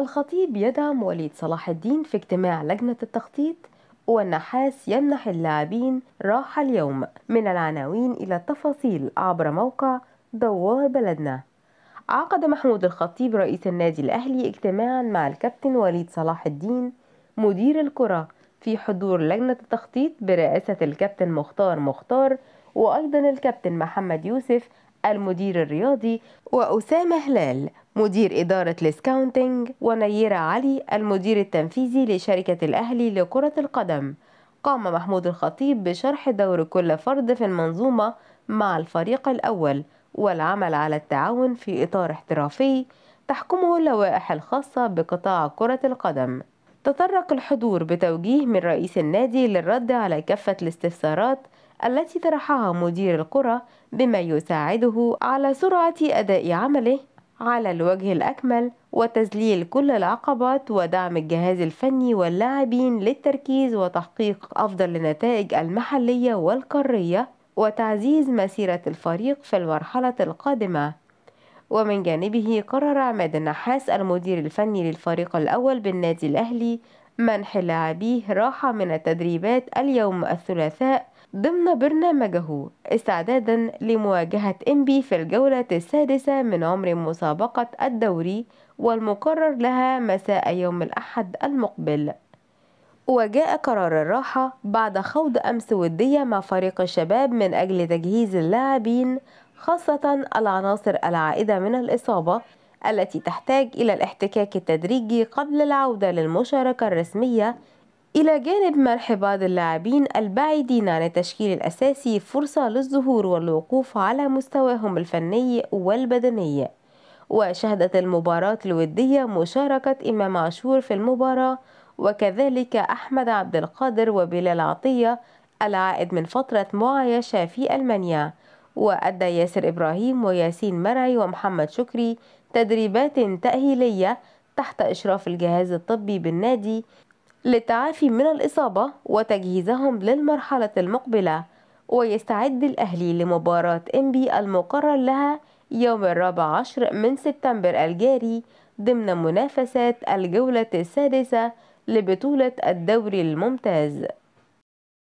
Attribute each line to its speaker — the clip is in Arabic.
Speaker 1: الخطيب يدعم وليد صلاح الدين في اجتماع لجنة التخطيط، والنحاس يمنح اللاعبين راحة اليوم. من العناوين إلى التفاصيل عبر موقع دوار بلدنا. عقد محمود الخطيب رئيس النادي الأهلي اجتماعا مع الكابتن وليد صلاح الدين مدير الكرة في حضور لجنة التخطيط برئاسة الكابتن مختار وأيضا الكابتن محمد يوسف المدير الرياضي، وأسامة هلال مدير إدارة السكاونتينج، ونيرة علي المدير التنفيذي لشركة الأهلي لكرة القدم. قام محمود الخطيب بشرح دور كل فرد في المنظومة مع الفريق الأول، والعمل على التعاون في إطار احترافي تحكمه اللوائح الخاصة بقطاع كرة القدم. تطرق الحضور بتوجيه من رئيس النادي للرد على كافة الاستفسارات التي طرحها مدير الكرة، بما يساعده على سرعة أداء عمله على الوجه الأكمل وتذليل كل العقبات، ودعم الجهاز الفني واللاعبين للتركيز وتحقيق أفضل النتائج المحلية والقارية، وتعزيز مسيرة الفريق في المرحلة القادمة. ومن جانبه قرر عماد النحاس المدير الفني للفريق الأول بالنادي الأهلي منح لاعبيه راحة من التدريبات اليوم الثلاثاء ضمن برنامجه استعدادا لمواجهة إنبي في الجولة السادسة من عمر مسابقة الدوري، والمقرر لها مساء يوم الأحد المقبل. وجاء قرار الراحة بعد خوض أمس ودية مع فريق الشباب من أجل تجهيز اللاعبين، خاصة العناصر العائدة من الإصابة التي تحتاج إلى الاحتكاك التدريجي قبل العودة للمشاركة الرسمية، إلى جانب منح بعض اللاعبين البعيدين عن التشكيل الأساسي فرصة للظهور والوقوف على مستواهم الفني والبدني. وشهدت المباراة الودية مشاركة إمام عاشور في المباراة، وكذلك أحمد عبد القادر وبلال عطية العائد من فترة معايشة في ألمانيا. وأدى ياسر إبراهيم وياسين مرعي ومحمد شكري تدريبات تأهيلية تحت إشراف الجهاز الطبي بالنادي للتعافي من الإصابة وتجهيزهم للمرحلة المقبلة. ويستعد الأهلي لمباراة إنبي المقرر لها يوم 14 من سبتمبر الجاري ضمن منافسات الجولة السادسة لبطولة الدوري الممتاز.